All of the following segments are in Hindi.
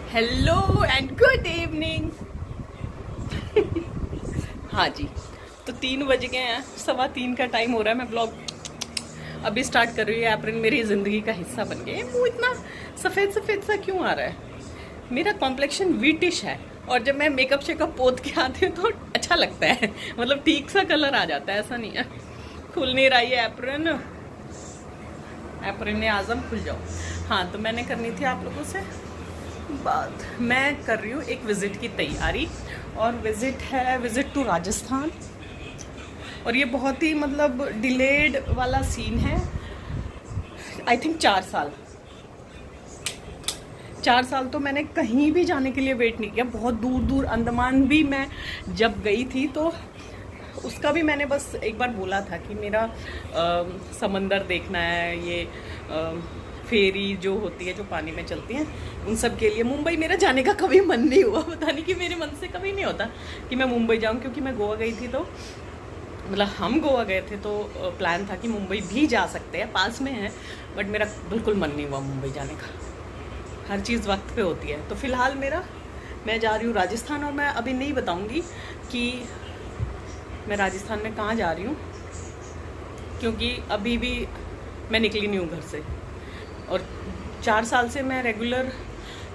Hello and good evening. हाँ जी, तो 3 बज गए हैं, 3:15 का टाइम हो रहा है। मैं ब्लॉग अभी स्टार्ट कर रही हूँ। एप्रन मेरी ज़िंदगी का हिस्सा बन गया है। मुँह इतना सफ़ेद सफ़ेद सा क्यों आ रहा है? मेरा कॉम्प्लेक्शन वीटिश है और जब मैं मेकअप शेकअप पोत के आती हूँ तो अच्छा लगता है। मतलब ठीक सा कलर आ जाता है, ऐसा नहीं है। खुल नहीं रही है एप्रन। एप्रन ने आज़म खुल जाओ। हाँ, तो मैंने करनी थी आप लोगों से बात। मैं कर रही हूँ एक विज़िट की तैयारी, और विज़िट टू राजस्थान। और ये बहुत ही मतलब डिलेड वाला सीन है। आई थिंक 4 साल तो मैंने कहीं भी जाने के लिए वेट नहीं किया। बहुत दूर दूर अंडमान भी मैं जब गई थी तो उसका भी मैंने बस एक बार बोला था कि मेरा समंदर देखना है। ये फेरी जो होती है जो पानी में चलती हैं, उन सब के लिए मुंबई मेरा जाने का कभी मन नहीं हुआ। पता नहीं कि मेरे मन से कभी नहीं होता कि मैं मुंबई जाऊं, क्योंकि मैं गोवा गई थी तो मतलब हम गोवा गए थे तो प्लान था कि मुंबई भी जा सकते हैं, पास में है। बट मेरा बिल्कुल मन नहीं हुआ मुंबई जाने का। हर चीज़ वक्त पे होती है। तो फ़िलहाल मैं जा रही हूँ राजस्थान, और मैं अभी नहीं बताऊँगी कि मैं राजस्थान में कहाँ जा रही हूँ, क्योंकि अभी भी मैं निकली नहीं हूँ घर से। और 4 साल से मैं रेगुलर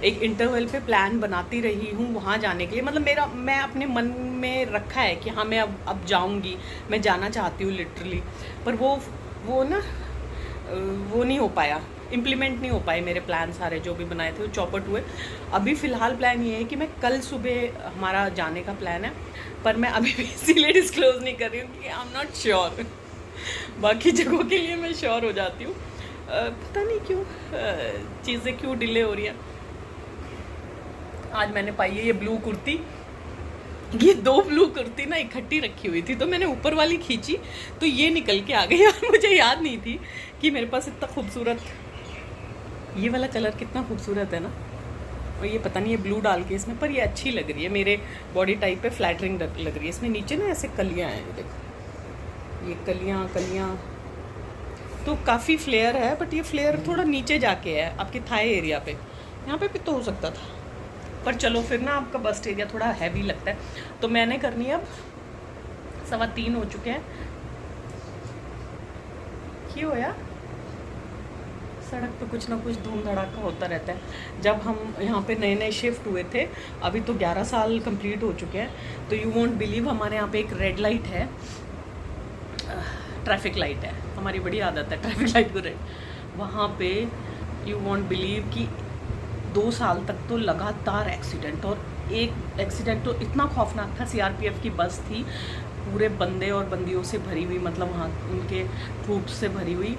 एक इंटरवल पे प्लान बनाती रही हूँ वहाँ जाने के लिए। मतलब मैं अपने मन में रखा है कि हाँ मैं अब जाऊँगी, मैं जाना चाहती हूँ लिटरली। पर वो ना वो नहीं हो पाया, इम्प्लीमेंट नहीं हो पाए मेरे प्लान सारे जो भी बनाए थे, वो चौपट हुए। अभी फ़िलहाल प्लान ये है कि मैं कल सुबह हमारा जाने का प्लान है, पर मैं अभी भी इसीलिए डिस्क्लोज़ नहीं कर रही हूँ कि आई एम नॉट श्योर। बाकी जगहों के लिए मैं श्योर हो जाती हूँ। पता नहीं क्यों चीज़ें क्यों डिले हो रही हैं। आज मैंने पाई है ये ब्लू कुर्ती। ये 2 ब्लू कुर्ती ना इकट्ठी रखी हुई थी, तो मैंने ऊपर वाली खींची तो ये निकल के आ गई। और मुझे याद नहीं थी कि मेरे पास इतना खूबसूरत ये वाला कलर कितना खूबसूरत है ना। और ये पता नहीं ये ब्लू डाल के इसमें, पर ये अच्छी लग रही है, मेरे बॉडी टाइप पे फ्लैटरिंग लग रही है। इसमें नीचे ना ऐसे कलियाँ हैं, ये देखो, ये कलियाँ तो काफ़ी फ्लेयर है। बट ये फ्लेयर थोड़ा नीचे जाके है आपके थाई एरिया पे, यहाँ पे भी तो हो सकता था। पर चलो फिर ना आपका बस्ट एरिया थोड़ा हैवी लगता है। तो मैंने करनी है अब 3:15 हो चुके हैं। क्यों हो यार, सड़क पे कुछ ना कुछ धूम धड़ाका होता रहता है। जब हम यहाँ पे नए नए शिफ्ट हुए थे, अभी तो 11 साल कंप्लीट हो चुके हैं, तो यू वॉन्ट बिलीव हमारे यहाँ पे एक रेड लाइट है, ट्रैफिक लाइट है। हमारी बड़ी आदत है ट्रैफिक लाइट को रेड। वहाँ पे यू वॉन्ट बिलीव कि 2 साल तक तो लगातार एक्सीडेंट, और एक एक्सीडेंट तो इतना खौफनाक था। सीआरपीएफ की बस थी, पूरे बंदे और बंदियों से भरी हुई, मतलब वहाँ उनके ट्रूप से भरी हुई।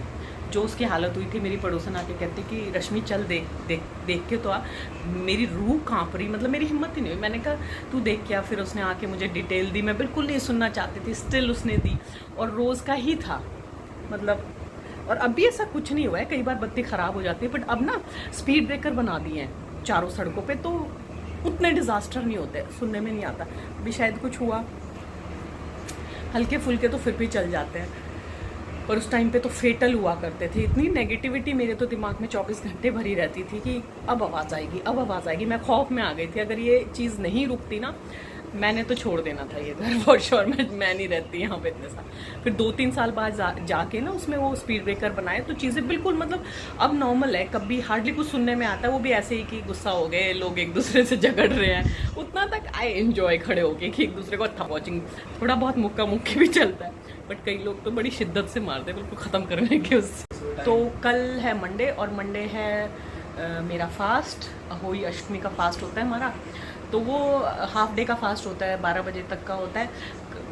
जो उसकी हालत हुई थी, मेरी पड़ोसन आके कहती कि रश्मि चल देख के तो आ। मेरी रूह काँप रही, मतलब मेरी हिम्मत ही नहीं हुई। मैंने कहा तू देख के आ। फिर उसने आके मुझे डिटेल दी। मैं बिल्कुल नहीं सुनना चाहती थी, स्टिल उसने दी। और रोज़ का ही था मतलब। और अभी ऐसा कुछ नहीं हुआ है, कई बार बत्ती ख़राब हो जाती है, बट अब ना स्पीड ब्रेकर बना दिए हैं चारों सड़कों पे, तो उतने डिज़ास्टर नहीं होते, सुनने में नहीं आता। अभी शायद कुछ हुआ, हल्के फुल्के तो फिर भी चल जाते हैं, पर उस टाइम पे तो फेटल हुआ करते थे। इतनी नेगेटिविटी मेरे तो दिमाग में 24 घंटे भरी रहती थी कि अब आवाज़ आएगी, अब आवाज़ आएगी। मैं खौफ में आ गई थी, अगर ये चीज़ नहीं रुकती ना, मैंने तो छोड़ देना था ये घर फॉर श्योर। मैं नहीं रहती यहाँ पे इतने साल। फिर 2-3 साल बाद जाके ना उसमें वो स्पीड ब्रेकर बनाए, तो चीज़ें बिल्कुल मतलब अब नॉर्मल है। कभी हार्डली कुछ सुनने में आता है, वो भी ऐसे ही कि गुस्सा हो गए लोग, एक दूसरे से झगड़ रहे हैं, उतना तक आई एंजॉय खड़े होके कि एक दूसरे को अच्छा वॉचिंग। थोड़ा बहुत मुक्का मुक्की भी चलता है, बट कई लोग तो बड़ी शिद्दत से मारते हैं बिल्कुल ख़त्म करने के उससे। तो कल है मंडे, और मंडे है मेरा फास्ट, अहोई अष्टमी का फास्ट होता है हमारा। तो वो हाफ डे का फास्ट होता है, 12 बजे तक का होता है।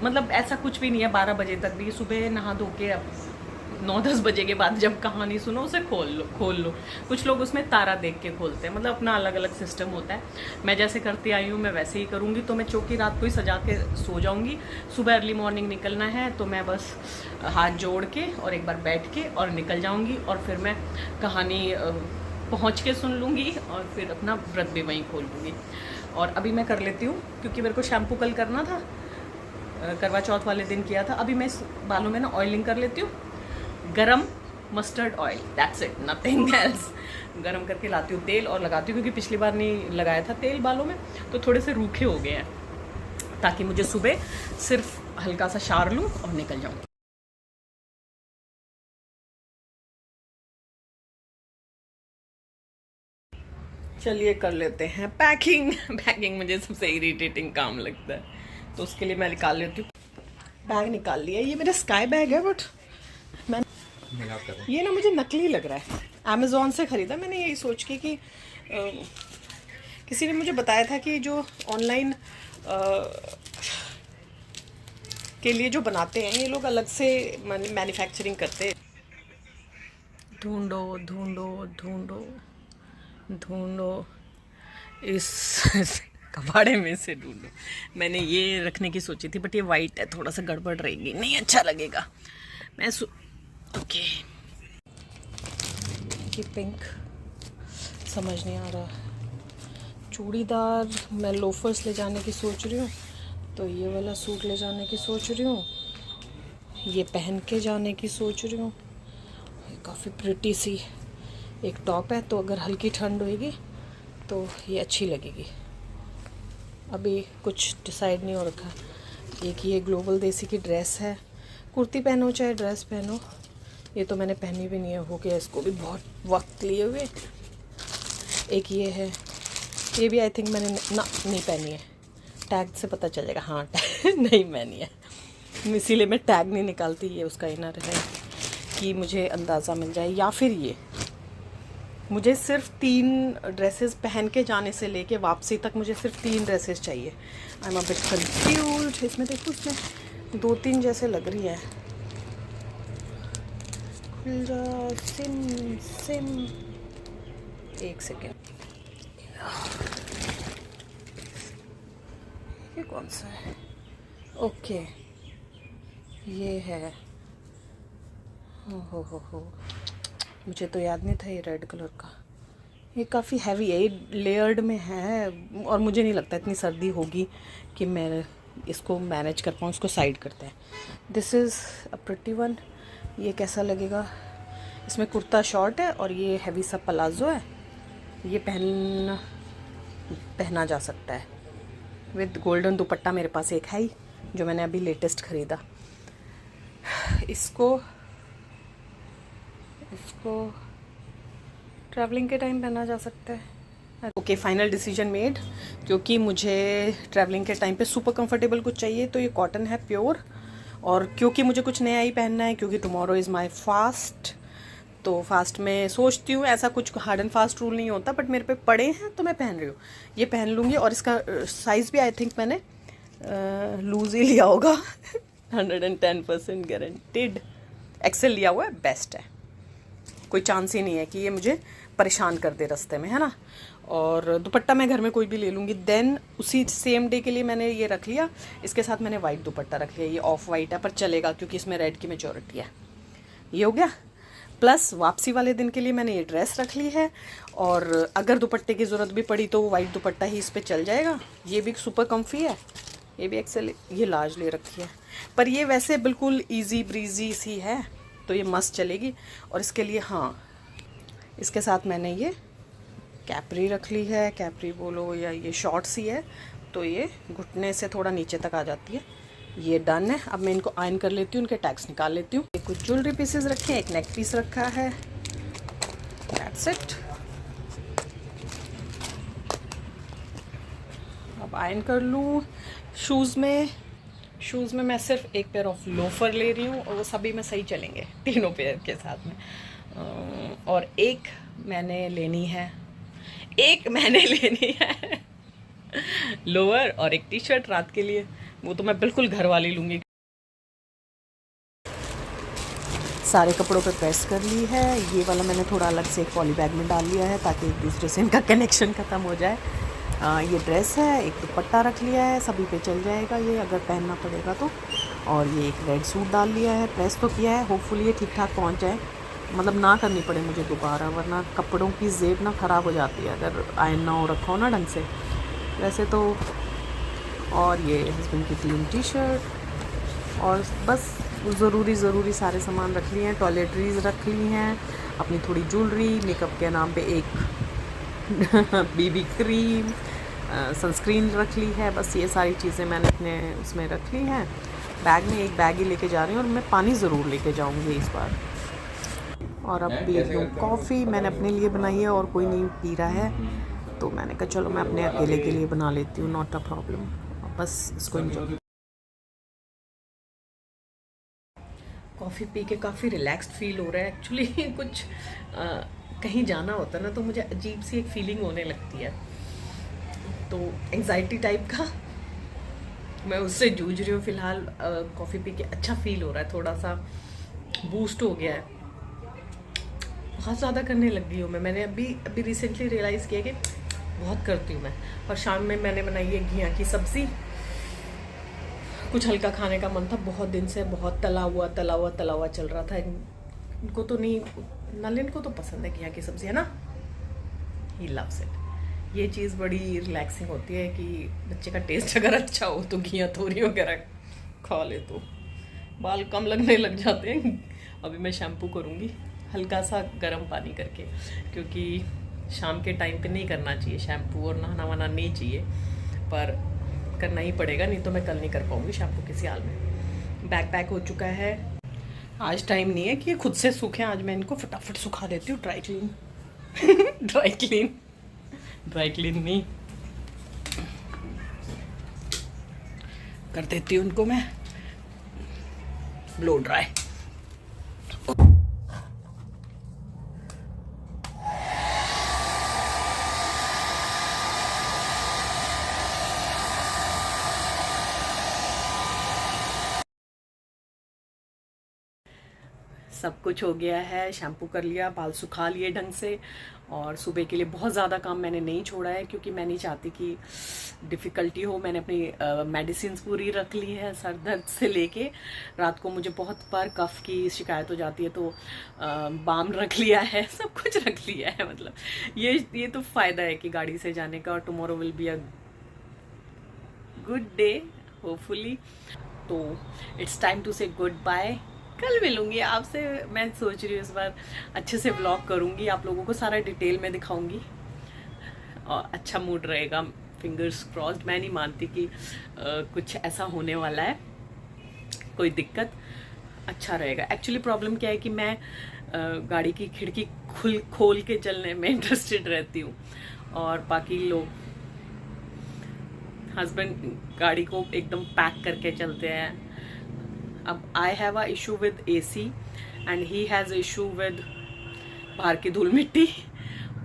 मतलब ऐसा कुछ भी नहीं है 12 बजे तक भी। सुबह नहा धो के अब 9-10 बजे के बाद जब कहानी सुनो उसे खोल लो। कुछ लोग उसमें तारा देख के खोलते हैं, मतलब अपना अलग अलग सिस्टम होता है। मैं जैसे करती आई हूँ मैं वैसे ही करूँगी। तो मैं चौकी रात को ही सजा के सो जाऊँगी। सुबह अर्ली मॉर्निंग निकलना है तो मैं बस हाथ जोड़ के और एक बार बैठ के और निकल जाऊँगी, और फिर मैं कहानी पहुँच के सुन लूँगी, और फिर अपना व्रत भी वहीं खोल लूँगी। और अभी मैं कर लेती हूँ, क्योंकि मेरे को शैम्पू कल करना था, करवा चौथ वाले दिन किया था। अभी मैं बालों में ना ऑयलिंग कर लेती हूँ, गरम mustard oil, that's it, nothing else. गरम करके लाती हूँ तेल और लगाती हूँ, क्योंकि पिछली बार नहीं लगाया था तेल बालों में तो थोड़े से रूखे हो गए हैं, ताकि मुझे सुबह सिर्फ हल्का सा शार लूँ और निकल जाऊँ। चलिए कर लेते हैं पैकिंग। पैकिंग मुझे सबसे इरिटेटिंग काम लगता है, तो उसके लिए मैं निकाल लेती हूँ। बैग निकाल लिया, ये मेरा स्काई बैग है, बट मैं ये ना मुझे नकली लग रहा है। अमेज़ॉन से ख़रीदा मैंने, यही सोच के कि किसी ने मुझे बताया था कि जो ऑनलाइन के लिए जो बनाते हैं ये लोग अलग से मैन्युफैक्चरिंग करते हैं। ढूंढो ढूंढो ढूंढो ढूंढो इस कबाड़े में से ढूंढो। मैंने ये रखने की सोची थी, बट ये वाइट है, थोड़ा सा गड़बड़ रहेगी, नहीं अच्छा लगेगा। मैं ओके, ये पिंक समझ नहीं आ रहा। चूड़ीदार मैं लोफर्स ले जाने की सोच रही हूँ, तो ये वाला सूट ले जाने की सोच रही हूँ, ये पहन के जाने की सोच रही हूँ। काफ़ी प्रिटी सी एक टॉप है, तो अगर हल्की ठंड होएगी तो ये अच्छी लगेगी। अभी कुछ डिसाइड नहीं हो रखा। एक ये ग्लोबल देसी की ड्रेस है, कुर्ती पहनो चाहे ड्रेस पहनो, ये तो मैंने पहनी भी नहीं है, हो गया इसको भी बहुत वक्त लिए हुए। एक ये है, ये भी आई थिंक मैंने नहीं पहनी है, टैग से पता चल जाएगा। हाँ नहीं पहनी है, इसीलिए मैं टैग नहीं निकालती, ये उसका इनर है कि मुझे अंदाज़ा मिल जाए। या फिर ये मुझे सिर्फ 3 ड्रेसेस पहन के जाने से लेके वापसी तक मुझे सिर्फ 3 ड्रेसेस चाहिए। I am a bit confused. इसमें देखो, उसमें 2-3 जैसे लग रही है। खुल जा, सिम एक सेकेंड, ये कौन सा है? ओके ये है। हो मुझे तो याद नहीं था ये रेड कलर का। ये काफ़ी हैवी है, ये लेयर्ड में है, और मुझे नहीं लगता इतनी सर्दी होगी कि मैं इसको मैनेज कर पाऊँ। इसको साइड करते हैं। This is a pretty one. ये कैसा लगेगा? इसमें कुर्ता शॉर्ट है और ये हैवी सा पलाजो है। ये पहना जा सकता है विद गोल्डन दुपट्टा। मेरे पास एक है ही, जो मैंने अभी लेटेस्ट ख़रीदा। इसको ट्रैवलिंग के टाइम पहना जा सकता है। ओके, फाइनल डिसीजन मेड, क्योंकि मुझे ट्रैवलिंग के टाइम पे सुपर कंफर्टेबल कुछ चाहिए, तो ये कॉटन है प्योर। और क्योंकि मुझे कुछ नया ही पहनना है, क्योंकि टुमारो इज़ माय फास्ट, तो फास्ट में सोचती हूँ, ऐसा कुछ हार्ड एंड फास्ट रूल नहीं होता, बट मेरे पे पड़े हैं तो मैं पहन रही हूँ। ये पहन लूँगी, और इसका साइज़ भी आई थिंक मैंने लूज़ ही लिया होगा। 110% गारंटेड एक्सेल लिया हुआ है, बेस्ट है, कोई चांस ही नहीं है कि ये मुझे परेशान कर दे रास्ते में, है ना। और दुपट्टा मैं घर में कोई भी ले लूँगी। देन उसी सेम डे के लिए मैंने ये रख लिया, इसके साथ मैंने वाइट दुपट्टा रख लिया। ये ऑफ वाइट है पर चलेगा, क्योंकि इसमें रेड की मेजॉरिटी है। ये हो गया। प्लस वापसी वाले दिन के लिए मैंने ये ड्रेस रख ली है, और अगर दुपट्टे की ज़रूरत भी पड़ी तो वाइट दुपट्टा ही इस पर चल जाएगा। ये भी सुपर कम्फी है, ये भी एक्सेल, ये लार्ज ले रखी है, पर ये वैसे बिल्कुल इजी ब्रीजी सी है, तो ये मस्त चलेगी। और इसके लिए हाँ, इसके साथ मैंने ये कैपरी रख ली है। कैपरी बोलो या ये शॉर्ट सी है, तो ये घुटने से थोड़ा नीचे तक आ जाती है। ये डन है। अब मैं इनको आयन कर लेती हूँ, उनके टैग्स निकाल लेती हूँ। कुछ ज्वेलरी पीसेस रखे हैं, एक नेक पीस रखा है, दैट्स इट। अब आयन कर लूँ। शूज़ में मैं सिर्फ एक पेयर ऑफ लोफर ले रही हूँ, और वो सभी में सही चलेंगे, तीनों पेयर के साथ में। और एक मैंने लेनी है लोअर और एक टी शर्ट रात के लिए, वो तो मैं बिल्कुल घर वाली लूँगी। सारे कपड़ों पे प्रेस कर ली है। ये वाला मैंने थोड़ा अलग से एक पॉली बैग में डाल लिया है, ताकि एक दूसरे से इनका कनेक्शन ख़त्म हो जाए। ये ड्रेस है, एक दुपट्टा रख लिया है, सभी पे चल जाएगा ये अगर पहनना पड़ेगा तो। और ये एक रेड सूट डाल लिया है, प्रेस तो किया है, होपफुली ये ठीक ठाक पहुँच जाए, मतलब ना करनी पड़े मुझे दोबारा, वरना कपड़ों की जेब ना ख़राब हो जाती है अगर आयन ना हो रखा हो ना ढंग से वैसे तो। और ये हस्बैंड की क्लीन टी शर्ट, और बस ज़रूरी सारे सामान रख लिए हैं। टॉयलेटरीज़ रख ली हैं, अपनी थोड़ी ज्वेलरी, मेकअप के नाम पे एक बीबी क्रीम, सनस्क्रीन रख ली है। बस ये सारी चीज़ें मैंने अपने उसमें रख ली हैं। बैग में एक बैग ही लेके जा रही हूँ और मैं पानी ज़रूर लेके जाऊँगी इस बार। और अब पी लूँ कॉफ़ी। मैंने अपने लिए बनाई है और कोई नहीं पी रहा है, तो मैंने कहा चलो मैं अपने अकेले के लिए बना लेती हूँ, नॉट अ प्रॉब्लम। बस इसको एंजॉय। कॉफ़ी पी के काफ़ी रिलैक्स्ड फील हो रहा है एक्चुअली। कुछ कहीं जाना होता है ना, तो मुझे अजीब सी एक फीलिंग होने लगती है, तो एंजाइटी टाइप का मैं उससे जूझ रही हूँ फ़िलहाल। कॉफ़ी पी के अच्छा फील हो रहा है, थोड़ा सा बूस्ट हो गया है। बहुत ज़्यादा करने लग गई हूँ मैंने अभी रिसेंटली रियलाइज़ किया कि बहुत करती हूँ मैं। और शाम में मैंने बनाई है घिया की सब्ज़ी। कुछ हल्का खाने का मन था बहुत दिन से, बहुत तला हुआ चल रहा था। इनको तो नहीं, नलिन को तो पसंद है घिया की सब्ज़ी, है ना, ही लव्स इट। ये चीज़ बड़ी रिलैक्सिंग होती है कि बच्चे का टेस्ट अगर अच्छा हो तो घिया तोरी वगैरह खा ले तो बाल कम लगने लग जाते हैं। अभी मैं शैम्पू करूँगी हल्का सा गर्म पानी करके, क्योंकि शाम के टाइम पे नहीं करना चाहिए शैम्पू, और नहाना वाना नहीं चाहिए, पर करना ही पड़ेगा, नहीं तो मैं कल नहीं कर पाऊँगी शैम्पू किसी हाल में। बैग पैक हो चुका है। आज टाइम नहीं है कि ये खुद से सूखें, आज मैं इनको फटाफट सुखा देती हूँ। ड्राई क्लीन नहीं कर देती हूँ उनको मैं, ब्लो ड्राई। सब कुछ हो गया है, शैम्पू कर लिया, बाल सुखा लिए ढंग से, और सुबह के लिए बहुत ज़्यादा काम मैंने नहीं छोड़ा है, क्योंकि मैं नहीं चाहती कि डिफ़िकल्टी हो। मैंने अपनी मेडिसिन पूरी रख ली है, सर दर्द से लेके रात को मुझे बहुत बार कफ़ की शिकायत हो जाती है, तो बाम रख लिया है, सब कुछ रख लिया है। मतलब ये तो फ़ायदा है कि गाड़ी से जाने का, और tomorrow will be a good day hopefully. तो it's time to say good bye. कल मिलूंगी आपसे। मैं सोच रही हूँ इस बार अच्छे से व्लॉग करूँगी, आप लोगों को सारा डिटेल में दिखाऊंगी, और अच्छा मूड रहेगा। Fingers crossed. मैं नहीं मानती कि कुछ ऐसा होने वाला है, कोई दिक्कत, अच्छा रहेगा। एक्चुअली प्रॉब्लम क्या है कि मैं गाड़ी की खिड़की खोल के चलने में इंटरेस्टेड रहती हूँ, और बाकी लोग, हस्बैंड गाड़ी को एकदम पैक करके चलते हैं। अब I have a issue with AC and he has issue with बाहर की धूल मिट्टी,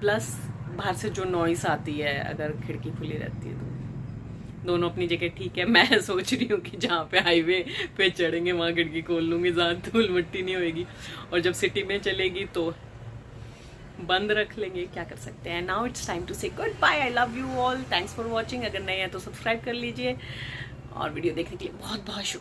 प्लस बाहर से जो नॉइस आती है अगर खिड़की खुली रहती है तो। दोनों अपनी जगह ठीक है। मैं सोच रही हूँ कि जहाँ पे हाईवे पे चढ़ेंगे वहाँ खिड़की खोल लूँगी, जहाँ धूल मिट्टी नहीं होएगी, और जब सिटी में चलेगी तो बंद रख लेंगे, क्या कर सकते हैं। Now it's time to say good bye. I love you all, thanks for watching. अगर नए हैं तो सब्सक्राइब कर लीजिए, और वीडियो देखने के लिए बहुत बहुत शुक्रिया।